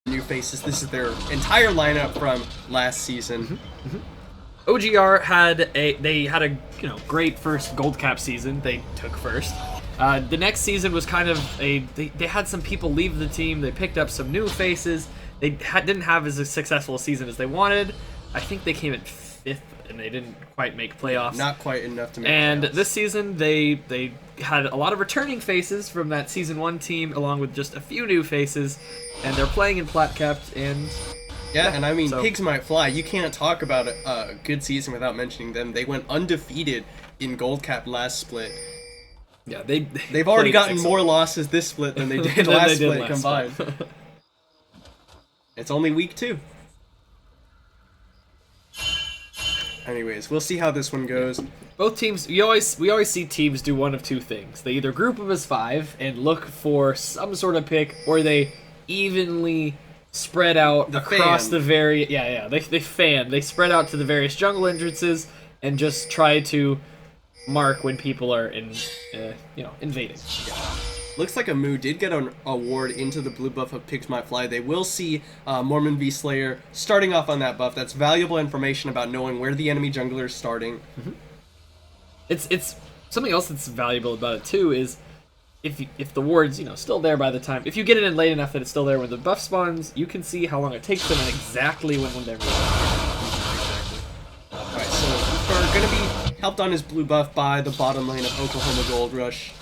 new faces. This is their entire lineup from last season. OGR had a great first gold cap season. They took first. The next season was kind of they had some people leave the team. They picked up some new faces. They didn't have as a successful season as they wanted. I think they came in 5th and they didn't quite make playoffs. Not quite enough to make And playoffs. this season they had a lot of returning faces from that season 1 team, along with just a few new faces, and they're playing in plat capped and. Yeah, and I mean, so- pigs might fly. You can't talk about a good season without mentioning them. They went undefeated in gold cap last split. Yeah, They've already gotten more losses this split than they did last split combined. It's only week 2. Anyways, we'll see how this one goes. Both teams, we always see teams do one of two things. They either group up as 5 and look for some sort of pick, or they evenly spread out across the they spread out to the various jungle entrances and just try to mark when people are invading. Looks like Amu did get an award into the blue buff of Pigs Might Fly. They will see Mormon V Slayer starting off on that buff. That's valuable information about knowing where the enemy jungler is starting. It's something else that's valuable about it too is if the ward's still there by the time, if you get it in late enough that it's still there when the buff spawns, you can see how long it takes them and exactly when they're moving. Exactly. Alright, so we're going to be helped on his blue buff by the bottom lane of Oklahoma Gold Rush.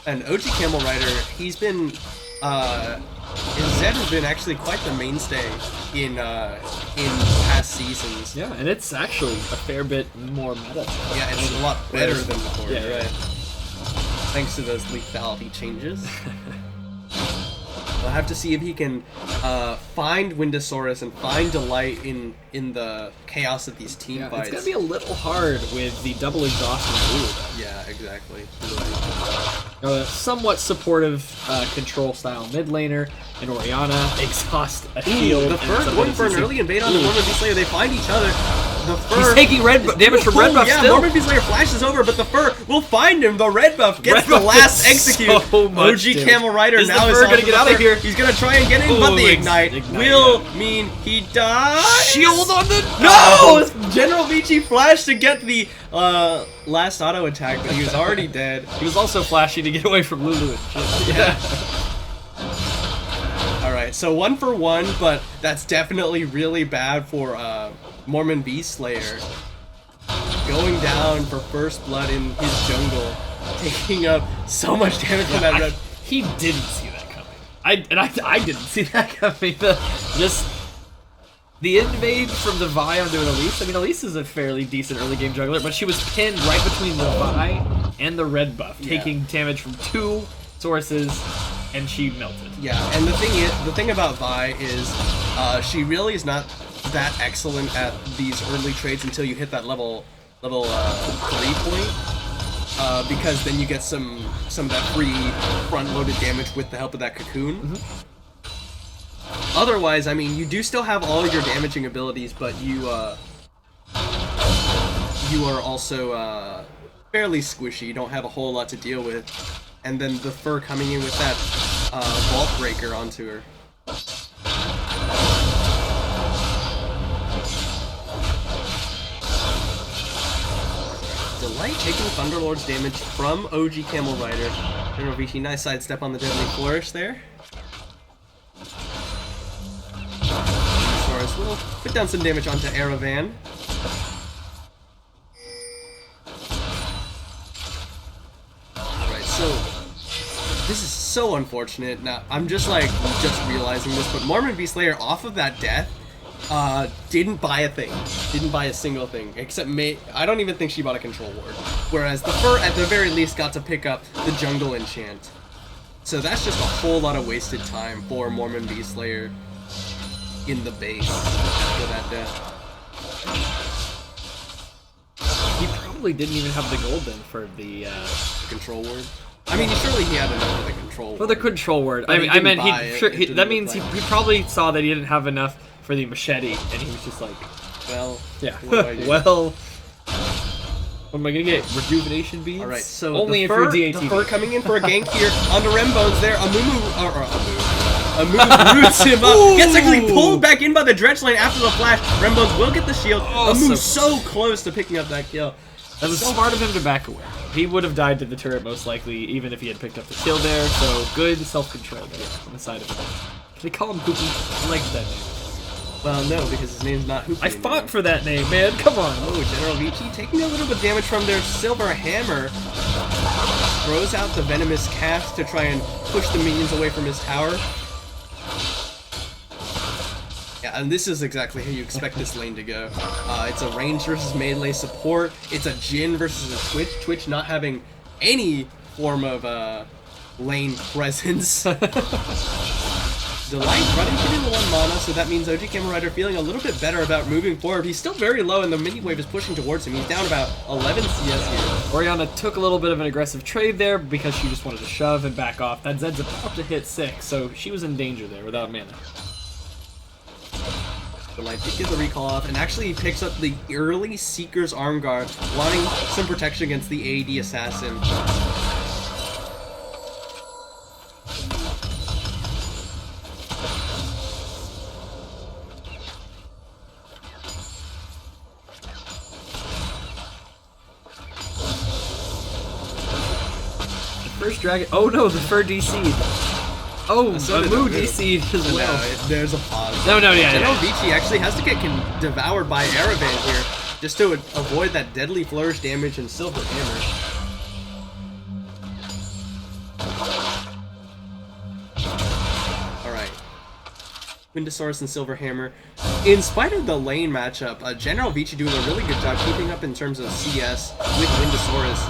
And OG Camel Rider, he's been, his Zed has been actually quite the mainstay in past seasons. Yeah, and it's actually a fair bit more meta. Yeah, it's a lot better than before. Yeah, right. Thanks to those lethality changes. We'll have to see if he can find Windosaurus and find delight in the chaos of these team fights. It's gonna be a little hard with the double exhaust and blue. Yeah, exactly. Somewhat supportive control style mid laner, and Oriana exhaust a shield. The Fur going for an early invade on the Mormon V Slayer. They find each other. The Fur, he's taking red damage from red buff yeah, still. Mormon V Slayer flashes over, but the Fur will find him. The red buff gets the last execute. So much OG damage. Camel Rider Is now the is Fur on gonna to get the out of Fur. here? He's gonna try and get in, but the ignite will mean he dies. Shield on the No! General Vici flashed to get the last auto attack, but he was already dead. He was also flashy to get away from Lulu and shit. Yeah. Alright, so 1 for 1, but that's definitely really bad for Mormon V Slayer. Going down for first blood in his jungle, taking up so much damage from that red. He didn't see that coming. I didn't see that coming. The invade from the Vi onto an Elise. I mean, Elise is a fairly decent early game jungler, but she was pinned right between the Vi and the red buff, taking damage from 2 sources, and she melted. Yeah, and the thing about Vi is she really is not that excellent at these early trades until you hit that level 3 point, because then you get some of that free front-loaded damage with the help of that cocoon. Otherwise, I mean, you do still have all your damaging abilities, but you are also fairly squishy. You don't have a whole lot to deal with. And then the Fur coming in with that Vault Breaker onto her. Delight taking Thunderlord's damage from OG Camel Rider. General Vici, nice sidestep on the Deadly Flourish there. Soros will put down some damage onto Aravan. Alright, so this is so unfortunate. Now, I'm just realizing this, but Mormon V Slayer off of that death didn't buy a thing. Didn't buy a single thing. Except I don't even think she bought a control ward. Whereas the Fur, at the very least, got to pick up the jungle enchant. So that's just a whole lot of wasted time for Mormon V Slayer in the base for that death. He probably didn't even have the gold then for the Control ward. I mean, surely he had enough for the control ward. For the control word. But I meant it that means didn't he probably saw that he didn't have enough for the machete, and he was just like, well, yeah, what do I do? well, what am I gonna get? Rejuvenation beads? Alright, so only the if Fur, you're DAT. the Fur coming in for a gank here onto Rembones there. Amu, A move roots him up. Gets actually pulled back in by the dredge lane after the flash. Rembones will get the shield. A move so close to picking up that kill. That was smart of him to back away. He would have died to the turret most likely, even if he had picked up the kill there. So good self-control there on the side of him. Can they call him Hoopy? I like that name. Well, no, because his name's not Hoopy. I fought for that name, man. Come on. Oh, General Vici taking a little bit of damage from their silver hammer. Throws out the venomous cast to try and push the minions away from his tower. Yeah, and this is exactly how you expect this lane to go. It's a range versus melee support. It's a Jhin versus a Twitch. Twitch not having any form of lane presence. Delight running through the 1 mana, so that means OG Camel Rider feeling a little bit better about moving forward. He's still very low, and the mini wave is pushing towards him. He's down about 11 CS here. Orianna took a little bit of an aggressive trade there because she just wanted to shove and back off. That Zed's about to hit 6, so she was in danger there without mana. Delight did get the recall off, and actually he picks up the early Seeker's Arm Guard, wanting some protection against the AD Assassin. First dragon. Oh no, the fur DC'd. Oh, So the did Moo the Moo. DC'd as well. No, there's a pause. No, yeah. General Vici actually has to get devoured by Aravan here, just to avoid that deadly flourish damage and silver hammer. Alright. Windosaurus and Silver Hammer. In spite of the lane matchup, General Vici doing a really good job keeping up in terms of CS with Windosaurus.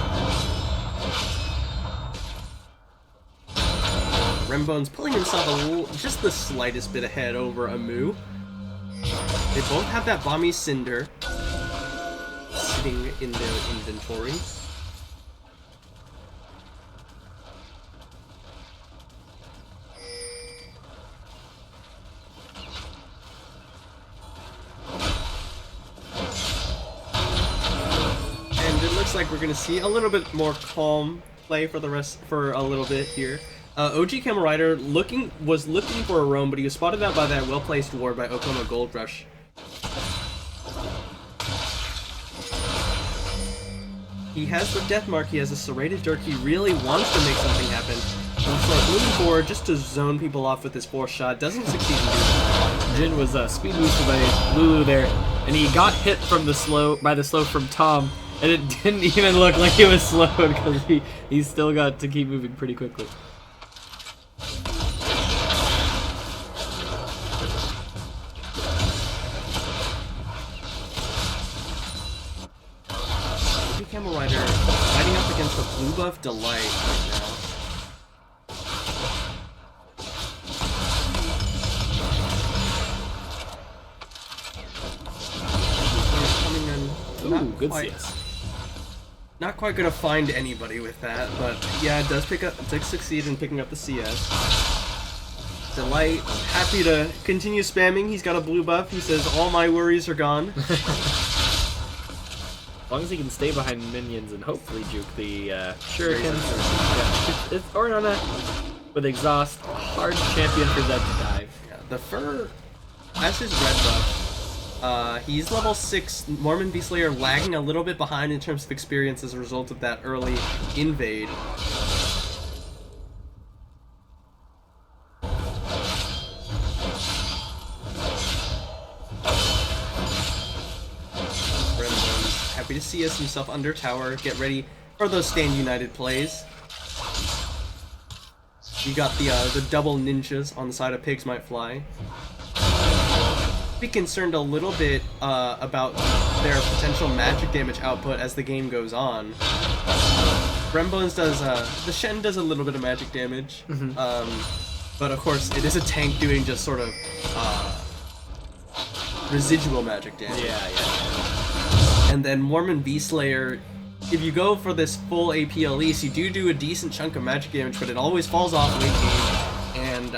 Rembone's pulling himself a little, just the slightest bit ahead over Amu. They both have that Bomby Cinder sitting in their inventory. And it looks like we're going to see a little bit more calm play for a little bit here. OG Camel Rider was looking for a roam, but he was spotted out by that well-placed ward by Okoma Gold Rush. He has the Death Mark, he has a Serrated Dirk, he really wants to make something happen. And so moving forward just to zone people off with his 4th shot, doesn't succeed in doing that. Jhin was speed boosted by Lulu there, and he got hit from the slow from Tom, and it didn't even look like he was slowed because he still got to keep moving pretty quickly. Camel Rider fighting up against the blue buff Delight right now. Coming in. Ooh, good CS. Not quite gonna find anybody with that, but yeah, it does succeed in picking up the CS. Delight, happy to continue spamming. He's got a blue buff. He says, all my worries are gone. As long as he can stay behind minions and hopefully juke the shurikens. It's Orianna with exhaust, hard champion for Zed to dive. Yeah, the fur, that's his red buff. He's level 6. Mormon Beastslayer lagging a little bit behind in terms of experience as a result of that early invade. Happy to see us himself under tower. Get ready for those Stand United plays. You got the double ninjas on the side of Pigs Might Fly. Be concerned a little bit about their potential magic damage output as the game goes on. Rembones does the Shen does a little bit of magic damage, but of course it is a tank doing just sort of residual magic damage. Yeah. And then Mormon Beastslayer, if you go for this full AP Elise, you do a decent chunk of magic damage, but it always falls off late game. And,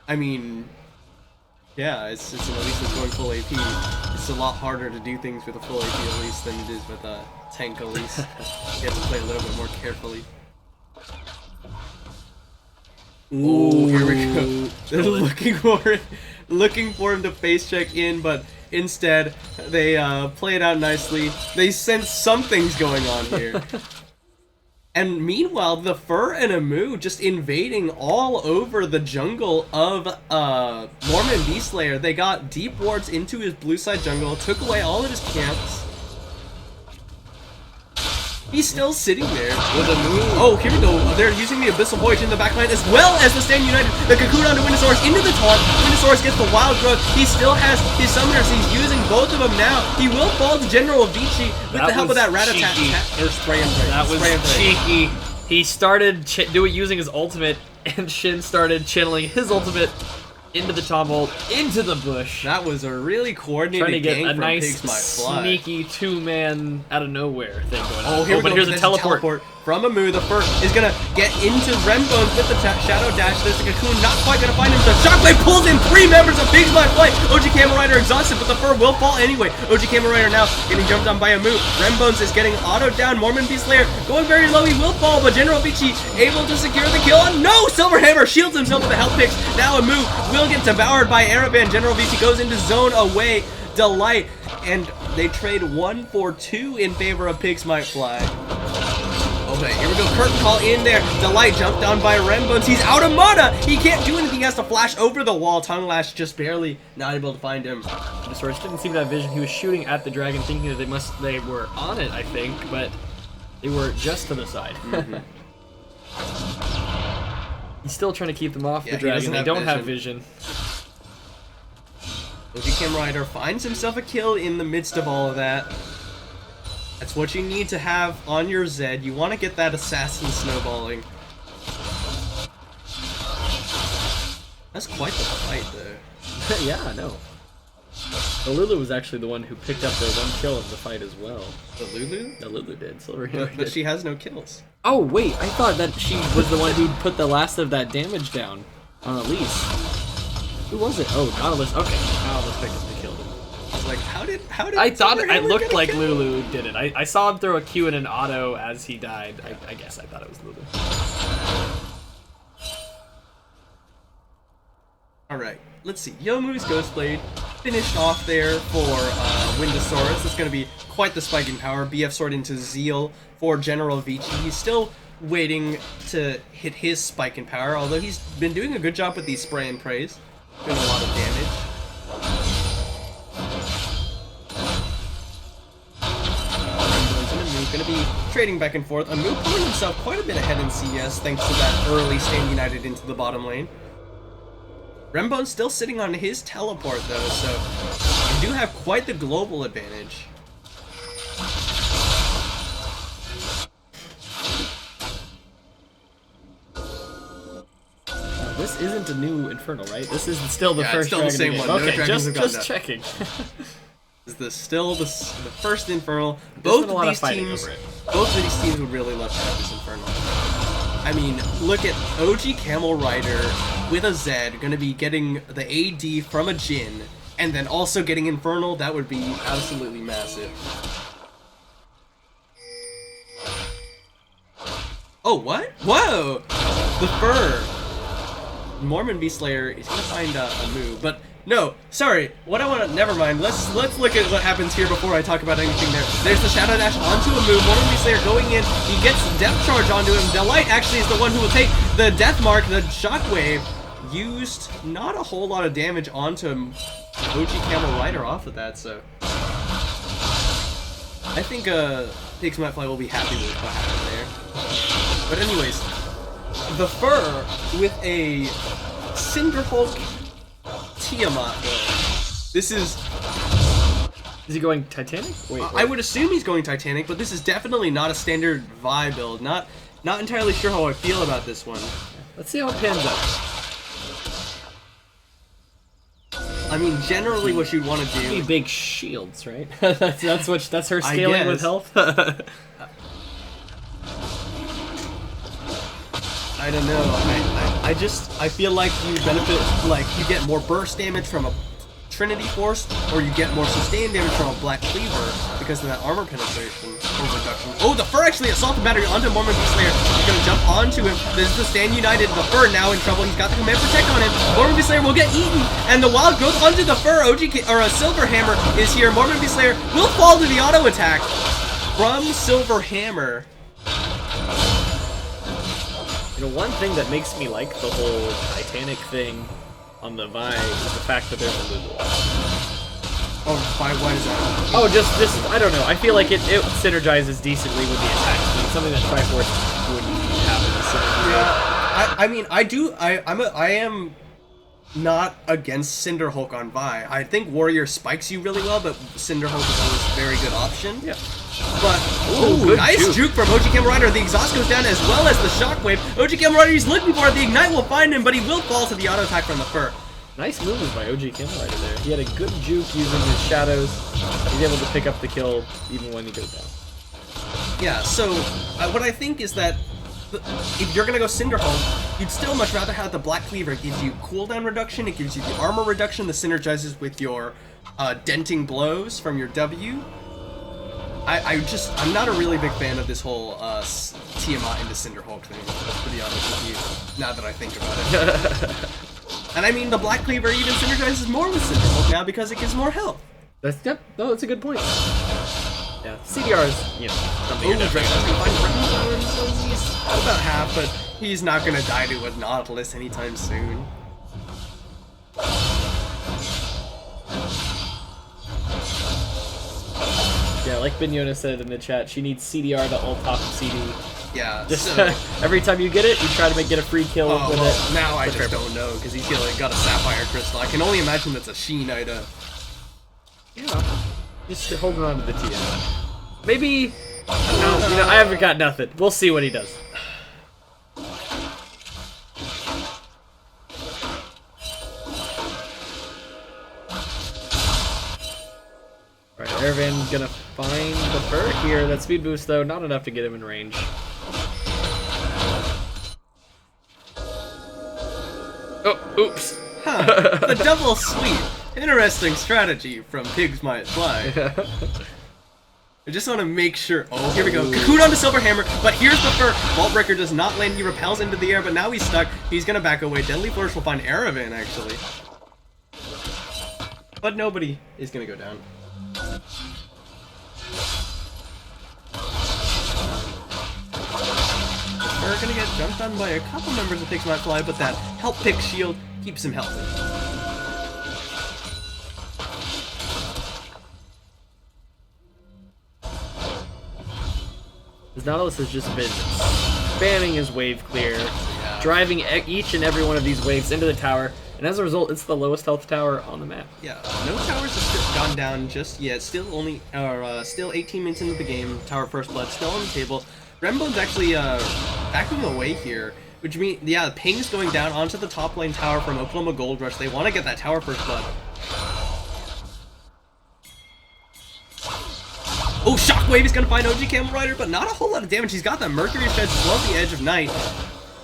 I mean, yeah, it's an Elise that's going full AP. It's a lot harder to do things with a full AP Elise than it is with a tank Elise. You have to play a little bit more carefully. Ooh, here we go. They're looking for him to face check in, but instead they play it out nicely. They sense something's going on here. And meanwhile, the Fur and Amu just invading all over the jungle of Mormon Beastslayer. They got deep wards into his blue side jungle, took away all of his camps. He's still sitting there with Amu. Oh, here we go. They're using the Abyssal Voyage in the backline as well as the Stand United. The Cocoon onto Windosaurus into the taunt. Windosaurus gets the Wild Growth. He still has his Summoners. He's using both of them now. He will fall to General Vici with the help of that Rat-a-tat. Or Spray and Pray. That was cheeky. He started using his ultimate, and Shin started channeling his ultimate into the Tombolt, into the bush. That was a really coordinated trying to get a from nice, PIGZ. sneaky two-man out of nowhere thing going on. Oh, here we go. Here's a teleport. From Amu. The Fur is gonna get into Rembones with the Shadow Dash. There's the Cocoon, not quite gonna find him. The Shockwave pulls in 3 members of PIGZ Flight. OG Camel Rider exhausted, but the Fur will fall anyway. OG Camel Rider now getting jumped on by Amu. Rembones is getting autoed down. Mormon Beastslayer going very low. He will fall, but General Vici able to secure the kill. And no! Silver Hammer shields himself with the health picks. Now Amu will get devoured by Araban. General Vici goes into zone away. Delight, and they trade 1 for 2 in favor of PIGZ Fly. Okay, here we go. Curtain call in there. Delight jumped down by Rembones. He's out of mana. He can't do anything. He has to flash over the wall. Tongue Lash just barely not able to find him. The source didn't seem to have vision. He was shooting at the dragon, thinking that they were on it, I think, but they were just to the side. He's still trying to keep them off the dragon. They don't have vision. OG Cam Rider finds himself a kill in the midst of all of that. That's what you need to have on your Zed. You want to get that assassin snowballing. That's quite the fight, though. Yeah, I know. The Lulu was actually the one who picked up the 1 kill of the fight as well. The Lulu? The Lulu did. Silver But she has no kills. Oh, wait. I thought that she was the one who put the last of that damage down on Elise. Who was it? Oh, Nautilus. Okay. Nautilus picked up the kill. I was like, how did I thought it looked like Lulu did it. I saw him throw a Q and an auto as he died. I guess I thought it was Lulu. Alright, let's see. Yomu's Ghostblade finished off there for Windosaurus. It's going to be quite the spike in power. BF Sword into Zeal for General Vici. He's still waiting to hit his spike in power, although he's been doing a good job with these Spray and Praise. Doing a lot of damage. Going to be trading back and forth. Amu pulling himself quite a bit ahead in CS thanks to that early Stand United into the bottom lane. Rembone's still sitting on his teleport though, so you do have quite the global advantage. This isn't a new Infernal, right? This is still the first still the Dragon same game. one. No Okay, dragons have gone just down. checking. Is still the first Infernal. Both Both of these teams would really love to have this Infernal. I mean, look at OG Camel Rider with a Zed going to be getting the AD from a Jhin, and then also getting Infernal. That would be absolutely massive. Oh, what? Whoa! The Fur. Mormon Beastslayer is going to find Amu, but no, sorry. What I want to, never mind. Let's look at what happens here before I talk about anything there. There's the Shadow Dash onto Amu. Mormon Beastslayer going in. He gets Depth Charge onto him. Delight actually is the one who will take the Death Mark. The Shockwave used not a whole lot of damage onto him. OG Camel Rider off of that, so I think PIGZ Fly will be happy with what happened there. But anyways, the Fur with a Cinderhulk Tiamat. This is he going Titanic? Wait, I would assume he's going Titanic, but this is definitely not a standard Vi build. Not entirely sure how I feel about this one. Let's see how it pans out. I mean, generally what you'd want to do. Big shields, right? that's her scaling with health. I don't know. I feel like you benefit, like you get more burst damage from a Trinity Force, or you get more sustained damage from a Black Cleaver because of that armor penetration or reduction. Oh, the Fur actually assaulted battery onto Mormon Beast Slayer. He's gonna jump onto him. This is the Stand United. The Fur now in trouble. He's got the Command Protect on him. Mormon Beast Slayer will get eaten, and the Wild Growth onto the Fur. A Silver Hammer is here. Mormon Beast Slayer will fall to the auto attack from Silver Hammer. You know, one thing that makes me like the whole Titanic thing on the Vi is the fact that there's a Lulu. Oh, why is that? Oh, just I don't know. I feel like it synergizes decently with the attack speed, something that Triforce wouldn't have in the synergy. Yeah, I mean, I am not against Cinderhulk on Vi. I think Warrior spikes you really well, but Cinderhulk is always a very good option. Yeah. But, ooh, nice juke from OG Camel Rider. The exhaust goes down as well as the shockwave. OG Camel Rider, he's looking for it. The Ignite will find him, but he will fall to the auto attack from the Fur. Nice movement by OG Camel Rider there. He had a good juke using his shadows. He's able to pick up the kill even when he goes down. Yeah, so what I think is that if you're gonna go Cinderhulk, you'd still much rather have the Black Cleaver. It gives you cooldown reduction, it gives you the armor reduction that synergizes with your denting blows from your W. I'm not a really big fan of this whole Tiamat into Cinderhulk thing, to be honest with you, now that I think about it. And I mean, the Black Cleaver even synergizes more with Cinderhulk now because it gives more health. That's a good point. Yeah, CDR is, you know, something you're definitely he's about half, but he's not gonna die to a Nautilus anytime soon. Yeah, like Binyona said in the chat, she needs CDR to ult top of CD. Yeah, just so, every time you get it, you try to get a free kill with it. Now I just don't know, because he's got a Sapphire Crystal. I can only imagine that's a Sheen item. Yeah, just holding on to the TM. Maybe, no, you know, I haven't got nothing. We'll see what he does. Alright, Erevan gonna find the Fur here. That speed boost, though, not enough to get him in range. Oh, oops. Huh, the double sweep. Interesting strategy from Pigs Might Fly. I just want to make sure. Oh, here we go. Cocoon onto Silver Hammer, but here's the Fur. Vault Breaker does not land. He repels into the air, but now he's stuck. He's gonna back away. Deadly Flourish will find Erevan, actually. But nobody is gonna go down. We're gonna get jumped on by a couple members of Pigs Might Fly, but that Help Pick shield keeps him healthy. His Nautilus has just been spamming his wave clear, driving each and every one of these waves into the tower, and as a result, it's the lowest health tower on the map. Yeah, no towers have gone down just yet. Still 18 minutes into the game. Tower First Blood still on the table. Rembone's actually backing away here, which means, yeah, the ping's going down onto the top lane tower from Oklahoma Gold Rush. They want to get that Tower First Blood. Oh, Shockwave is going to find OG Camel Rider, but not a whole lot of damage. He's got that Mercury Fence as well as the Edge of Night.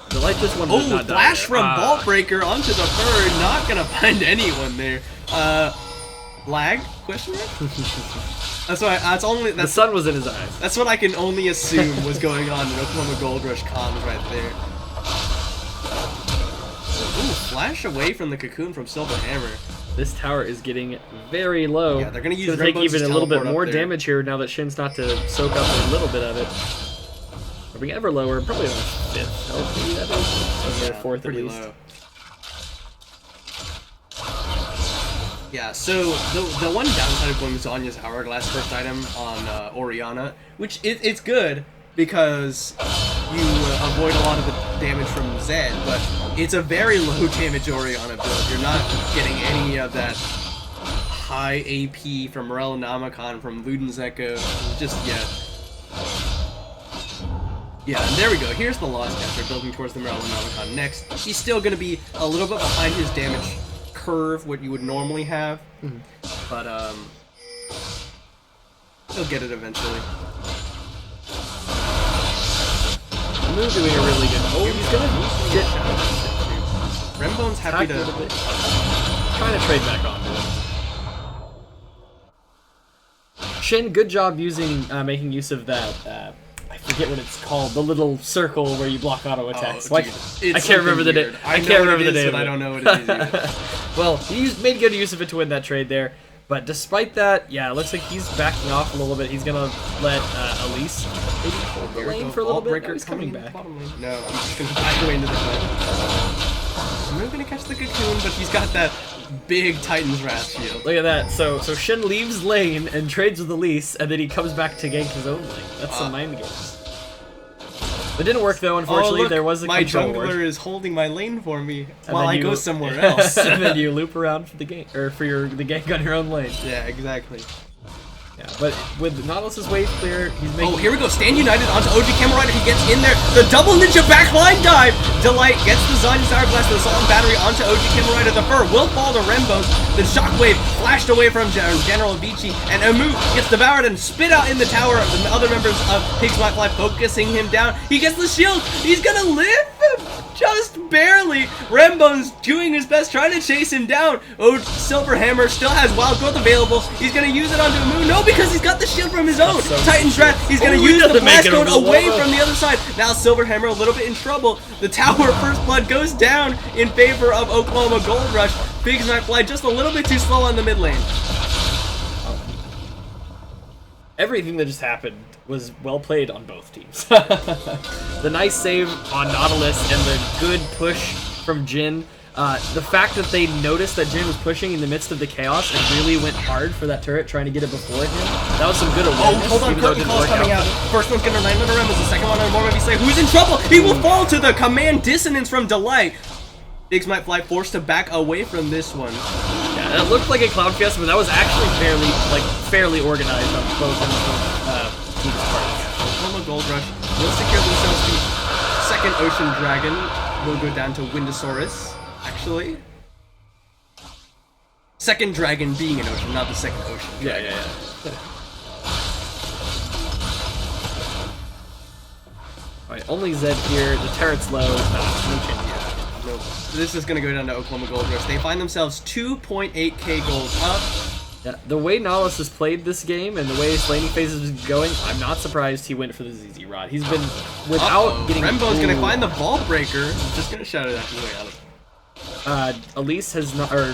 The light just one. Oh, flash from Vault Breaker onto the Fur. Not going to find anyone there. Lag? Question mark? The sun was in his eyes. That's what I can only assume was going on in Oklahoma Gold Rush comms right there. Ooh, flash away from the Cocoon from Silver Hammer. This tower is getting very low. Yeah, they're gonna use take even a little bit more damage here now that Shin's not to soak up a little bit of it. Are we ever lower? Probably on 5th health, maybe that is. Or 4th at least. Low. Yeah, so the one downside of going Zonya's Hourglass first item on Orianna, which it's good because you avoid a lot of the damage from Zed, but it's a very low damage Orianna build. You're not getting any of that high AP from Morel Namicon, from Luden's Echo, just yet. Yeah, and there we go. Here's the Lost Capture building towards the Morel Namicon next. He's still going to be a little bit behind his damage curve, what you would normally have, but he'll get it eventually. Moon doing a really good. Oh, he's gonna get. Rembone's happy to trying to trade back on to him. Shin, good job using making use of that. I forget what it's called. The little circle where you block auto attacks. Oh, dude, I can't remember the name. I can't remember the name. But I don't know what it is either. Well, he made good use of it to win that trade there. But despite that, yeah, it looks like he's backing off a little bit. He's gonna let Elise maybe hold the lane for a little bit. Now he's coming back. No, he's just gonna back away into the fight. I'm not gonna catch the cocoon, but he's got that big Titan's Wrath shield. Look at that. So Shin leaves lane and trades with Elise, and then he comes back to gank his own lane. That's some mind games. It didn't work though, unfortunately. Oh, look, there was a my control jungler ward. is holding my lane for me And while I go somewhere else. And then you loop around for the gank, or for the gank on your own lane. Yeah, exactly. Yeah, but with Nautilus's wave clear, he's making... Oh, here we go. Stand United onto OG Camera Rider. He gets in there. The double ninja backline dive. Delight gets the Zonya's Hour Blast, the Assault and Battery onto OG Camera Rider. The Fur will fall to Rembos. The Shockwave flashed away from General Vici. And Amu gets devoured and spit out in the tower. The other members of PIGZ focusing him down. He gets the shield. He's gonna live. Just barely. Rembo's doing his best, trying to chase him down. Oh, Silver Hammer still has Wild Growth available. He's gonna use it onto Amu. No, because he's got the shield from his own. So Titan's Wrath. He's gonna use the blast cone away from the other side. Now Silver Hammer a little bit in trouble. The tower First Blood goes down in favor of Oklahoma Gold Rush. PIGZ just a little bit too slow on the mid lane. Everything that just happened was well played on both teams. The nice save on Nautilus and the good push from Jin. The fact that they noticed that Jin was pushing in the midst of the chaos and really went hard for that turret, trying to get it before him. That was some good awareness. Oh, hold on, curtain call's coming out. First one's gonna land on the Rembos, the second one on Mormon Beast. Who's in trouble? He will fall to the command dissonance from Delight. PIGZ forced to back away from this one. Yeah, that looked like a Cloud Fiesta, but that was actually fairly organized on both teams' parts. Oklahoma Gold Rush will secure themselves the second Ocean Dragon. Will go down to Windosaurus, actually. Second dragon being an ocean, not the second ocean. Yeah. Alright, only Zed here. The turret's low. No chance. Nope. This is going to go down to Oklahoma Gold Rush. They find themselves 2.8k gold up. Yeah, the way Nautilus has played this game and the way his laning phase is going, I'm not surprised he went for the ZZ Rod. He's been without getting. Rembo's going to find the Ball Breaker. Just going to shout it out his way out of it. Elise has not, or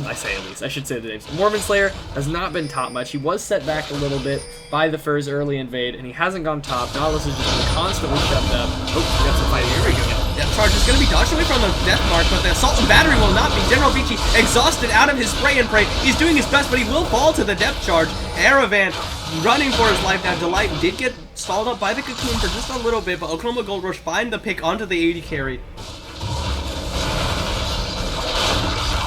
I say Elise, I should say the names. Mormon Slayer has not been top much. He was set back a little bit by the Fur's early invade, and he hasn't gone top. Nautilus has just been constantly shoved up. Oh, we got some fight. Here we go. Death Charge is going to be dodged away from the Death Mark, but the Assault and Battery will not be. General Vici exhausted out of his spray and pray. He's doing his best, but he will fall to the Depth Charge. Aravan running for his life now. Delight did get stalled up by the Cocoon for just a little bit, but Oklahoma Gold Rush find the pick onto the 80 carry.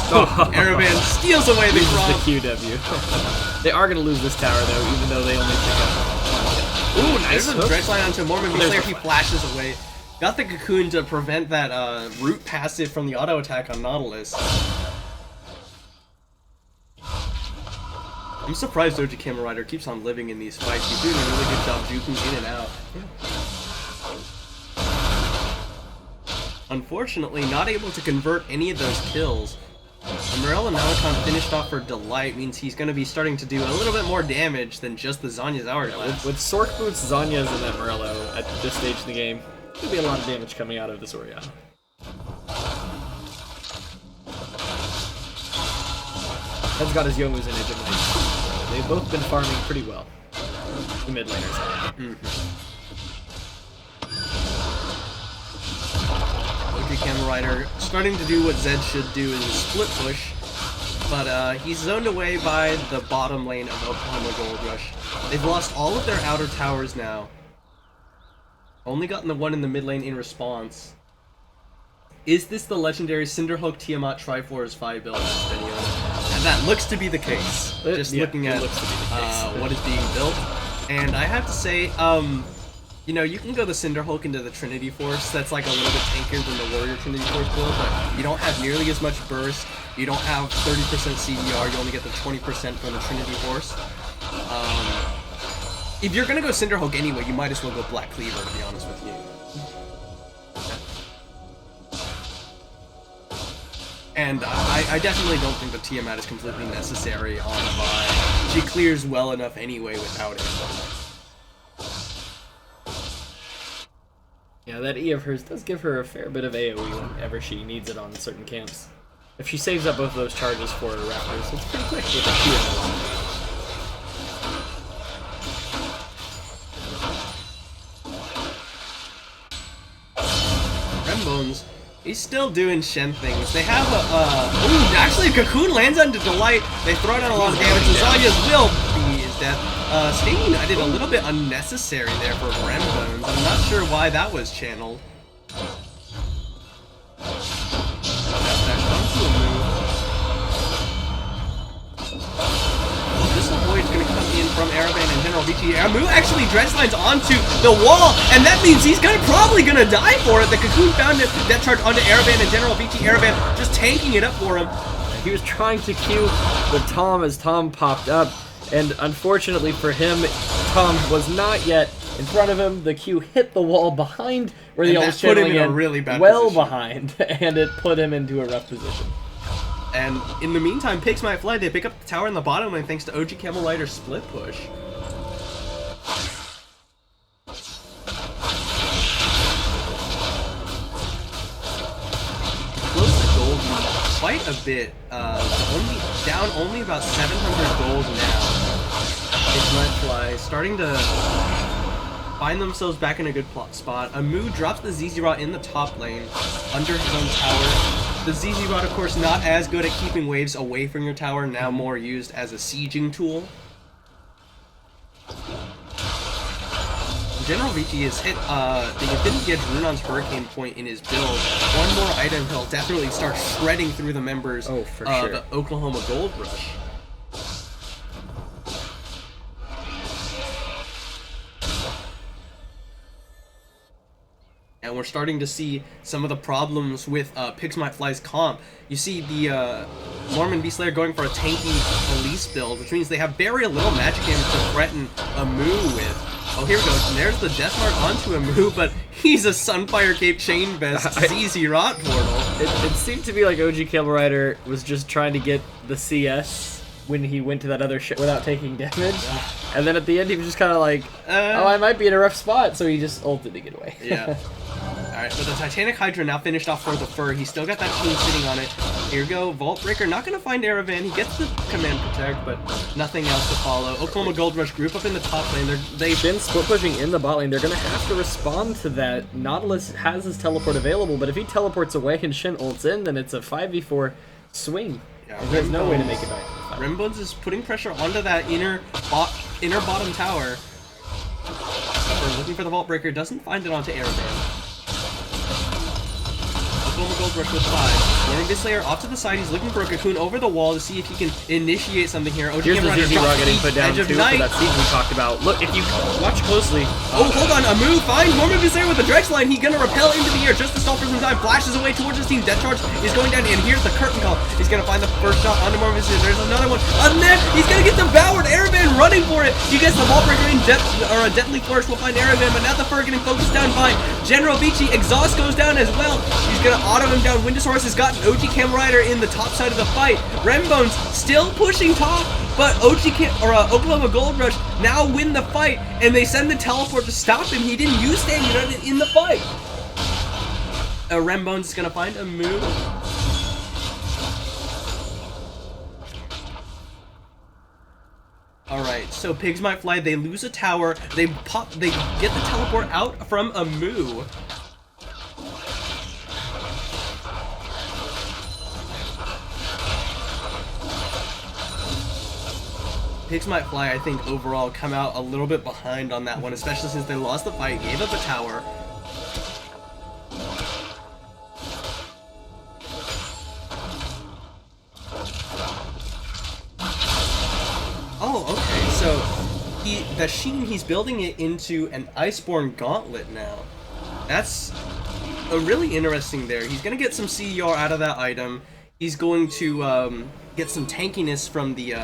Oh, Aravan steals away the crop. The QW. They are going to lose this tower, though, even though they only pick up. Ooh, nice. There's a dredge line onto Mormon Beast Slayer. He flashes away. Got the Cocoon to prevent that root passive from the auto attack on Nautilus. I'm surprised OG Camera Rider keeps on living in these fights. He's doing a really good job juking in and out. Unfortunately, not able to convert any of those kills. Morel and Malicon finished off for Delight means he's going to be starting to do a little bit more damage than just the Zonya's Hourglass. With Sork Boots, Zanya's, and that Morello at this stage in the game, could be a lot of damage coming out of this Orianna. He's got his Youmu's in it. They've both been farming pretty well. The mid laners have. OG Camera Rider starting to do what Zed should do in the split push, but he's zoned away by the bottom lane of Oklahoma Gold Rush. They've lost all of their outer towers now. Only gotten the one in the mid lane in response. Is this the legendary Cinderhulk Tiamat Triforce 5 build, and that looks to be the case. Just looking at what is being built. And I have to say, you know, you can go the Cinderhulk into the Trinity Force. That's like a little bit tankier than the Warrior Trinity Force build, but you don't have nearly as much burst. You don't have 30% CDR. You only get the 20% from the Trinity Force. If you're gonna go Cinderhulk anyway, you might as well go Black Cleaver, to be honest with you. And I definitely don't think the Tiamat is completely necessary on Vi. She clears well enough anyway without it. Yeah, that E of hers does give her a fair bit of AoE whenever she needs it on certain camps. If she saves up both of those charges for her Raptors, it's pretty quick with the Q in the line. Rembones, he's still doing Shen things. They have a, ooh, actually a Cocoon lands onto Delight. They throw down a lot of damage. Zonia's will be his death. Staining, I did a little bit unnecessary there for Rembones. I'm not sure why that was channeled. This avoid's gonna come in from Aravan and General VT. Amu actually Dreadslines onto the wall, and that means he's probably gonna die for it. The Cocoon found it, that charge onto Aravan and General VT. Aravan just tanking it up for him. He was trying to Q the Tom as Tom popped up, and unfortunately for him, Tom was not yet in front of him. The Q hit the wall behind where the ult was put him in channeling a really bad well position. behind, and it put him into a rough position. And in the meantime, PIGZ might fly. They pick up the tower in the bottom lane thanks to OG Camel Rider's split push. Close to gold quite a bit. Down only about 700 gold now. PIGZ might fly, starting to find themselves back in a good spot. Amu drops the ZZ Rot in the top lane under his own tower. The ZZ Rod, of course, not as good at keeping waves away from your tower, now more used as a sieging tool. General VT is hit, they didn't get Runon's Hurricane Point in his build. One more item, he'll definitely start shredding through the members of the Oklahoma Gold Rush. And we're starting to see some of the problems with PIGZ Might Fly's comp. You see the Mormon Beastslayer going for a tanky Elise build, which means they have very little magic damage to threaten Amu with. Oh, here we go. There's the Death Mark onto Amu, but he's a Sunfire Cape Chain Vest ZZ Rot portal. It seemed to be like OG Camel Rider was just trying to get the CS when he went to that other shit without taking damage. And then at the end he was just kind of like, oh, I might be in a rough spot, so he just ulted to get away. Yeah. Alright, but the Titanic Hydra now finished off for the Fur. He's still got that team sitting on it. Here we go. Vault Breaker not going to find Aravan. He gets the Command Protect, but nothing else to follow. Oklahoma Gold Rush group up in the top lane. They've been split pushing in the bot lane. They're going to have to respond to that. Nautilus has his teleport available, but if he teleports away and Shin ults in, then it's a 5v4 swing. Yeah, there's no way to make it back. Rimbones is putting pressure onto that inner bottom tower. They're looking for the Vault Breaker. Doesn't find it onto Aravan. Oklahoma Gold Rush with 5. Morning Beastslayer off to the side. He's looking for a Cocoon over the wall to see if he can initiate something here. Here's the ZZ Rod getting put down too for that siege we talked about. Look, if you watch closely. Oh, hold on. Amu finds Mormon Beastslayer with the Drex line. He's gonna repel into the air just to stall for some time. Flashes away towards his team. Death Charge is going down, and here's the curtain call. He's gonna find the first shot onto Mormon Beastslayer. There's another one. And then he's gonna get devoured. Aravan running for it. He gets the Vault Breaker in depth, or a Deadly Flourish will find Aravan, but now the Fur getting focused down by General Vici. Exhaust goes down as well. He's gonna auto him down. Windosaurus has got an OG Cam Rider in the top side of the fight. Rembones still pushing top, but Oklahoma Gold Rush now win the fight, and they send the teleport to stop him. He didn't use Stand United in the fight. Rembones is gonna find a move. Alright, so PIGZ Might Fly, they lose a tower, they get the teleport out from Amu. PIGZ Might Fly, I think, overall come out a little bit behind on that one, especially since they lost the fight, gave up a tower. Oh, okay, so the Sheen, he's building it into an Iceborne Gauntlet now. That's a really interesting there. He's going to get some CER out of that item. He's going to get some tankiness from the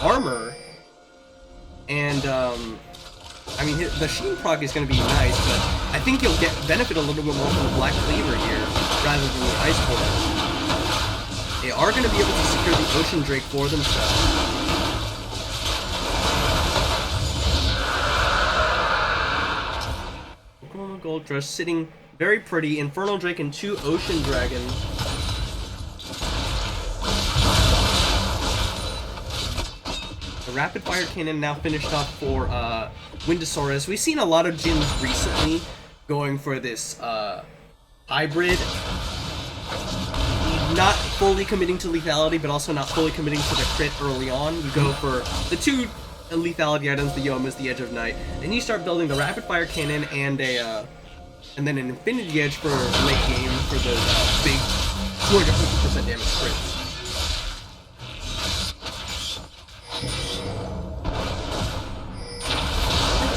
armor, and I mean the Sheen proc is going to be nice, but I think you'll benefit a little bit more from the Black Cleaver here rather than the Iceborne. they are going to be able to secure the Ocean Drake for themselves. Oklahoma Gold Rush sitting very pretty. Infernal Drake and 2 Ocean Dragons. The Rapid Fire Cannon now finished off for Windosaurus. We've seen a lot of gyms recently going for this hybrid. Not fully committing to lethality, but also not fully committing to the crit early on. You go for the 2 lethality items, the Yomas, the Edge of Night. Then you start building the Rapid Fire Cannon and and then an Infinity Edge for late game for the big 250% damage crits.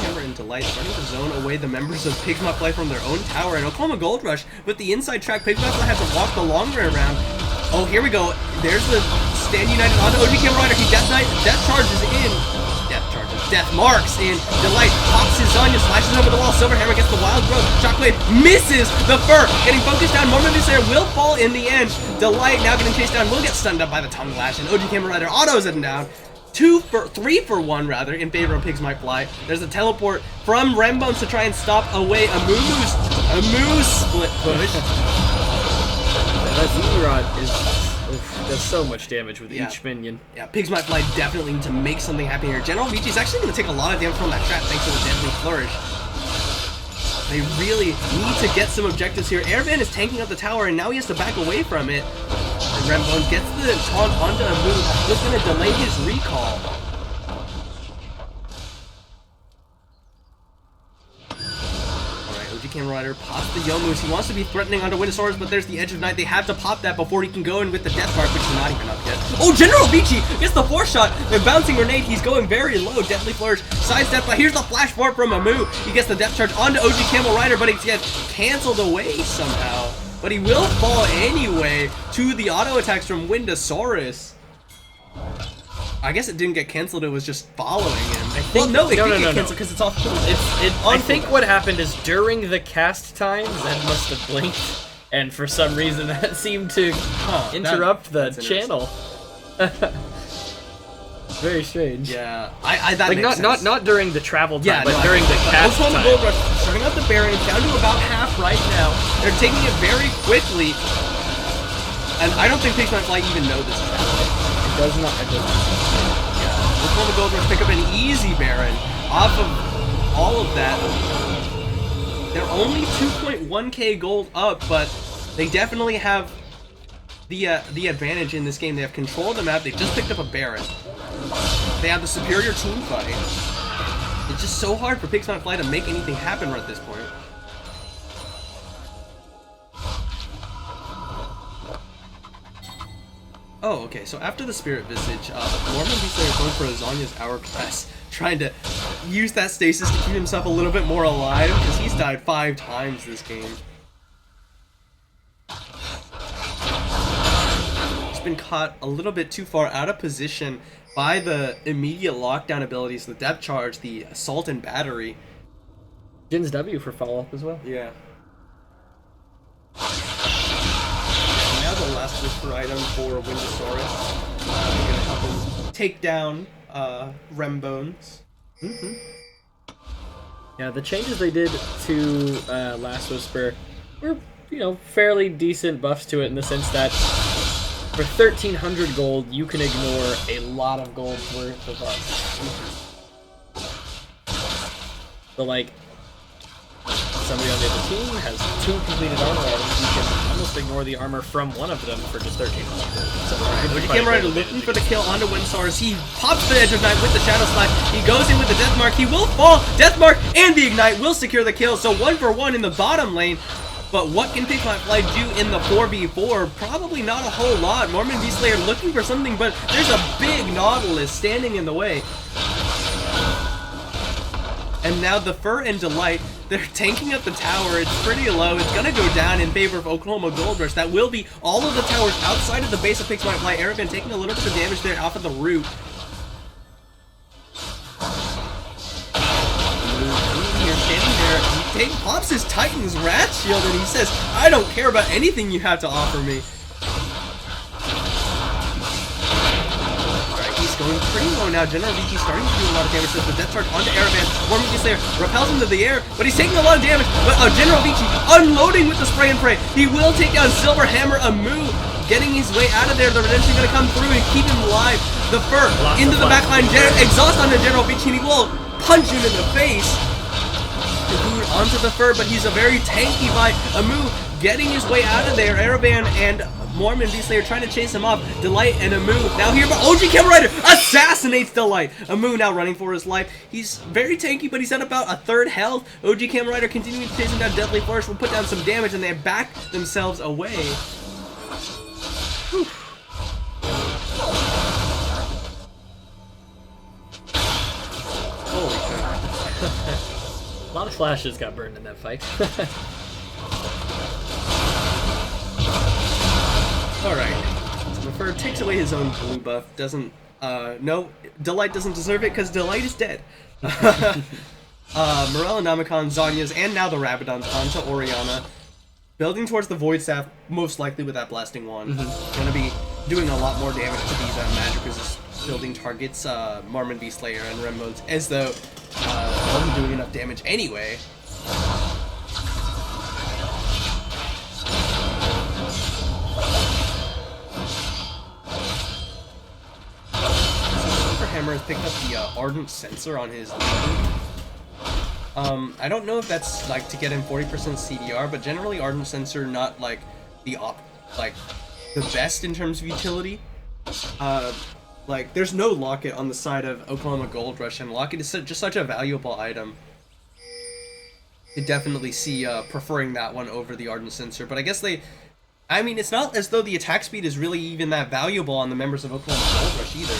Hammer and Delight starting to zone away the members of PIGZ Fly from their own tower, and Oklahoma Gold Rush with the inside track. PIGZ Fly has to walk the long way around. Oh, here we go. There's the Stand United onto OG Camera Rider. He Death Knight, Death Charges in. Death marks, and Delight pops his Zanya, slashes over the wall. Silver Hammer gets the Wild Growth. Shockwave misses the fur, getting focused down. Mormon Slayer will fall in the end. Delight now getting chased down, will get stunned up by the Tongue Lash, and OG Camera Rider autos him down. 3 for 1 rather in favor of PIGZ Fly. There's a teleport from Rembones to try and stop away a Moo split push. That Z-Rod does so much damage with each minion. Yeah, PIGZ Fly definitely need to make something happen here. General Vici is actually going to take a lot of damage from that trap thanks to the Deadly Flourish. They really need to get some objectives here. Airvan is tanking up the tower, and now he has to back away from it. And Rembone gets the taunt onto Abu, who's going to delay his recall. Camera Rider pops the Yomus. He wants to be threatening onto Windosaurus, but there's the Edge of Night. They have to pop that before he can go in with the Death Mark, which is not even up yet. Oh, General Vici gets the 4-shot. The bouncing grenade. He's going very low. Deadly Flourish. Sidestep, but here's the flash forward from Amu. He gets the Death Charge onto OG Camel Rider, but it gets canceled away somehow. But he will fall anyway to the auto attacks from Windosaurus. I guess it didn't get canceled, it was just following him. Well, no, it did get canceled because it's off cooldown. I think what happened is during the cast time, Zed must have blinked, and for some reason that seemed to interrupt the channel. Very strange. Yeah, that like makes sense. not during the travel time, but during the cast time. Gold Rush starting up the Baron, it's down to about half right now. They're taking it very quickly, and I don't think PIGZ Fly even know this is happening. It does not. Oklahoma Gold Rush pick up an easy Baron off of all of that. They're only 2.1k gold up, but they definitely have the advantage in this game. They have control of the map. They just picked up a Baron. They have the superior team fight. It's just so hard for PIGZ Fly to make anything happen right at this point. Oh, okay, so after the Spirit Visage, Mormon Beast is going for Azanya's Hourglass, trying to use that stasis to keep himself a little bit more alive, because he's died 5 times this game. He's been caught a little bit too far out of position by the immediate lockdown abilities, the Depth Charge, the Assault and Battery. Jin's W for follow-up as well. Yeah. The last whisper item for Windosaurus. We're gonna help him take down Rembones. Yeah, the changes they did to Last Whisper were, fairly decent buffs to it in the sense that for 1,300 gold, you can ignore a lot of gold's worth of buffs. So, like, somebody on the other team has 2 completed armor items, you can almost ignore the armor from one of them for just 1,300 gold. So, Camera Rider looking for the kill onto Windosaurus. He pops the Edge of Night with the Shadow Slash. He goes in with the Death Mark. He will fall. Death Mark and the Ignite will secure the kill. So 1 for 1 in the bottom lane. But what can PIGZ Fly do in the 4v4? Probably not a whole lot. Mormon Beast Slayer looking for something, but there's a big Nautilus standing in the way. And now the Fur and Delight, they're tanking up the tower. It's pretty low. It's gonna go down in favor of Oklahoma Gold Rush. That will be all of the towers outside of the base of PIGZ Fly. Aragon taking a little bit of damage there off of the root. Here, standing there, he pops his Titan's Rat Shield and he says, I don't care about anything you have to offer me. pretty low now. General VT starting to do a lot of damage. The death charge onto Aravan. Mormon V Slayer repels him to the air, but he's taking a lot of damage. But General VT unloading with the spray and pray. He will take down Silver Hammer Amu, getting his way out of there. The redemption going to come through and keep him alive. The Fur into the backline. Exhaust onto General VT, and he will punch him in the face. Onto the Fur, but he's a very tanky by Amu, getting his way out of there. Aravan and Mormon V Slayer trying to chase him off. Delight and Amu now here, but OG Camel Rider assassinates Delight. Amu now running for his life. He's very tanky, but he's at about a third health. OG Camel Rider continuing to chase him down. Deadly Flourish will put down some damage, and they back themselves away. Whew. Holy crap. A lot of flashes got burned in that fight. Alright. So the Fur takes away his own blue buff. Doesn't, no, Delight doesn't deserve it because Delight is dead. Morella, Namicon, Zanya's, and now the Rabadons onto Oriana. Building towards the Void Staff, most likely with that Blasting Wand. Gonna be doing a lot more damage to these magic resist building targets, Marmon V Slayer and Rembones, as though wasn't doing enough damage anyway. Silver Hammer has picked up the Ardent Sensor on his I don't know if that's like to get him 40% CDR, but generally Ardent Sensor not like the best in terms of utility. Like there's no Locket on the side of Oklahoma Gold Rush, and Locket is just such a valuable item. I definitely see preferring that one over the Ardent Sensor, but I guess I mean, it's not as though the attack speed is really even that valuable on the members of Oklahoma Gold Rush either.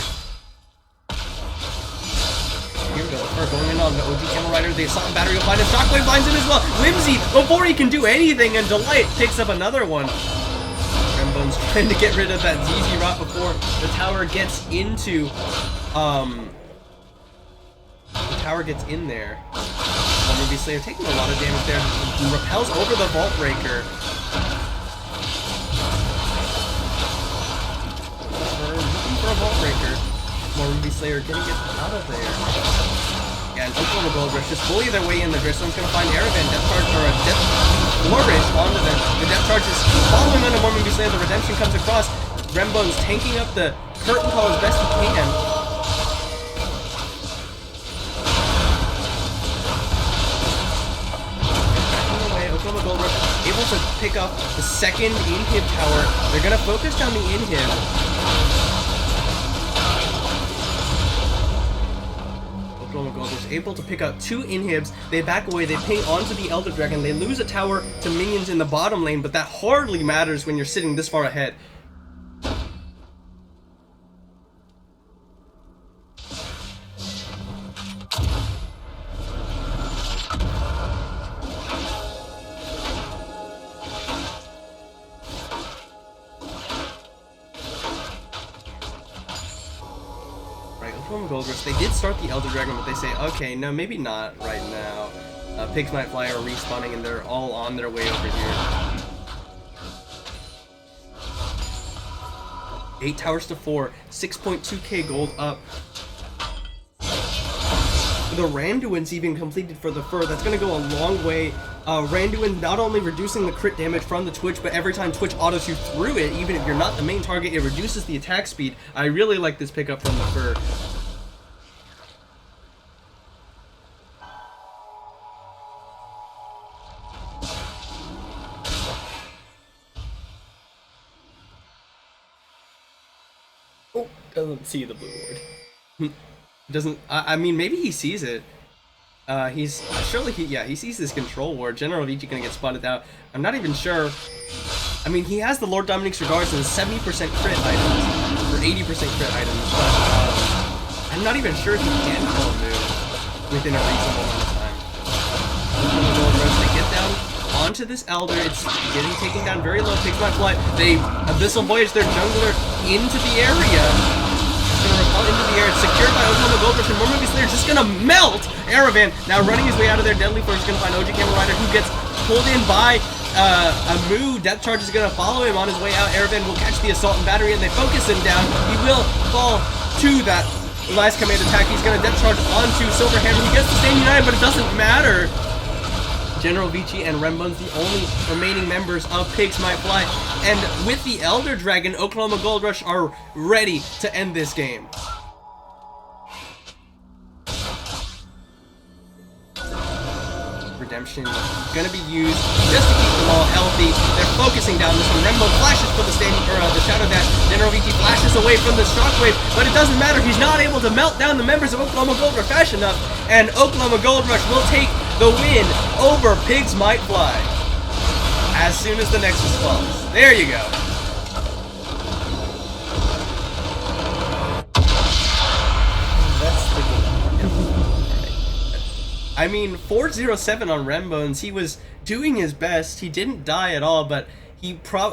Here we go, the Fur going in on the OG Camel Rider. The Assault and Battery will find him. Shockwave finds him as well. Whimsy, before he can do anything, and Delight picks up another one. Rembone's trying to get rid of that ZZ Rot before the tower gets into, the tower gets in there. Maybe Slayer taking a lot of damage there. Repels over the Vault Breaker. Looking for a Vault Breaker. Ruby Slayer getting it out of there. Yeah, and Oklahoma Gold Rush just bully their way in. The Driftstorm's gonna find Aravan. Death Charge or a Death Flourish onto them. The Death Charge is following under Ruby Slayer. The Redemption comes across. Rembone's tanking up the Curtain Call as best he can. Backing away, Oklahoma Gold Rush able to pick up the second inhib tower. They're gonna focus down the inhib. Gold was able to pick up 2 inhibs. They back away, they ping onto the Elder Dragon. They lose a tower to minions in the bottom lane, but that hardly matters when you're sitting this far ahead. Gold Rush. They did start the Elder Dragon, but they say, okay, no, maybe not right now. PIGZ Might Fly are respawning, and they're all on their way over here. 8 towers to 4, 6.2k gold up. The Randuin's even completed for the Fur. That's going to go a long way. Randuin not only reducing the crit damage from the Twitch, but every time Twitch autos you through it, even if you're not the main target, it reduces the attack speed. I really like this pickup from the Fur. Oh, doesn't see the blue ward. Doesn't, I mean, maybe he sees it. He's, surely he sees this control ward. General VG gonna get spotted out. I'm not even sure. I mean, he has the Lord Dominic's Regards and 70% crit items, or 80% crit items, but I'm not even sure if he can kill a move within a reasonable amount of time. They get down onto this Elder. It's getting taken down very low. PIGZ Might Fly. They Abyssal Voyage their jungler into the area. Gonna repel into the air. It's secured by Oklahoma Gold Rush, and Mormon V Slayer just gonna melt Aravan. Now running his way out of there. Deadly Flourish is gonna find OG Camel Rider, who gets pulled in by Amu. Death Charge is gonna follow him on his way out. Aravan will catch the Assault and Battery, and they focus him down. He will fall to that Elias command attack. He's going to depth charge onto Silverhammer. He gets to stand united, but it doesn't matter. General Vici and Rembone's the only remaining members of PIGZ Might Fly. And with the Elder Dragon, Oklahoma Gold Rush are ready to end this game. Redemption gonna be used just to keep them all healthy. They're focusing down this one. Rembo flashes for the the Shadow Dash. General VT flashes away from the Shockwave, but it doesn't matter. He's not able to melt down the members of Oklahoma Gold Rush fast enough, and Oklahoma Gold Rush will take the win over PIGZ Might Fly as soon as the Nexus falls. There you go. I mean, 407 on Rembones. He was doing his best. He didn't die at all, but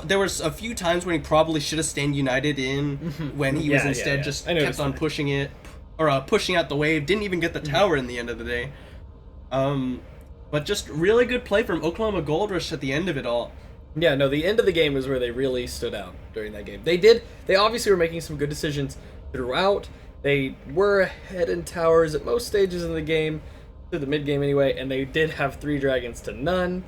there was a few times when he probably should have stayed united in when he was instead just kept on pushing it, or pushing out the wave. Didn't even get the tower in the end of the day. But just really good play from Oklahoma Gold Rush at the end of it all. Yeah, no, the end of the game is where they really stood out during that game. They obviously were making some good decisions throughout. They were ahead in towers at most stages of the game, through the mid game anyway, and they did have 3 dragons to none.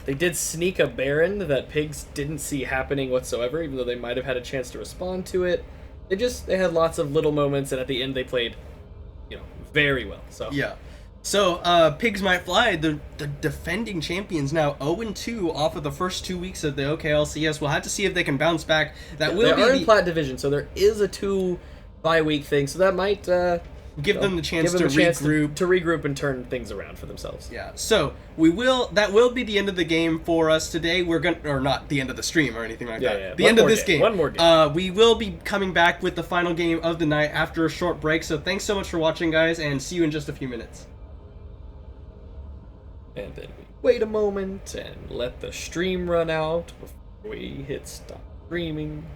They did sneak a Baron that PIGZ didn't see happening whatsoever, even though they might have had a chance to respond to it. They had lots of little moments, and at the end they played, very well. So yeah. So PIGZ Might Fly, the defending champions, now 0-2 off of the first 2 weeks of the OKLCS. We'll have to see if they can bounce back. They are in Plat Division, so there is a 2 bye-week thing, so that might give them the chance to regroup. To regroup and turn things around for themselves. Yeah. So that will be the end of the game for us today. We're gonna, or not the end of the stream or anything like that. Yeah. The end of this game. One more game. We will be coming back with the final game of the night after a short break. So thanks so much for watching, guys, and see you in just a few minutes. And then we wait a moment and let the stream run out before we hit stop streaming.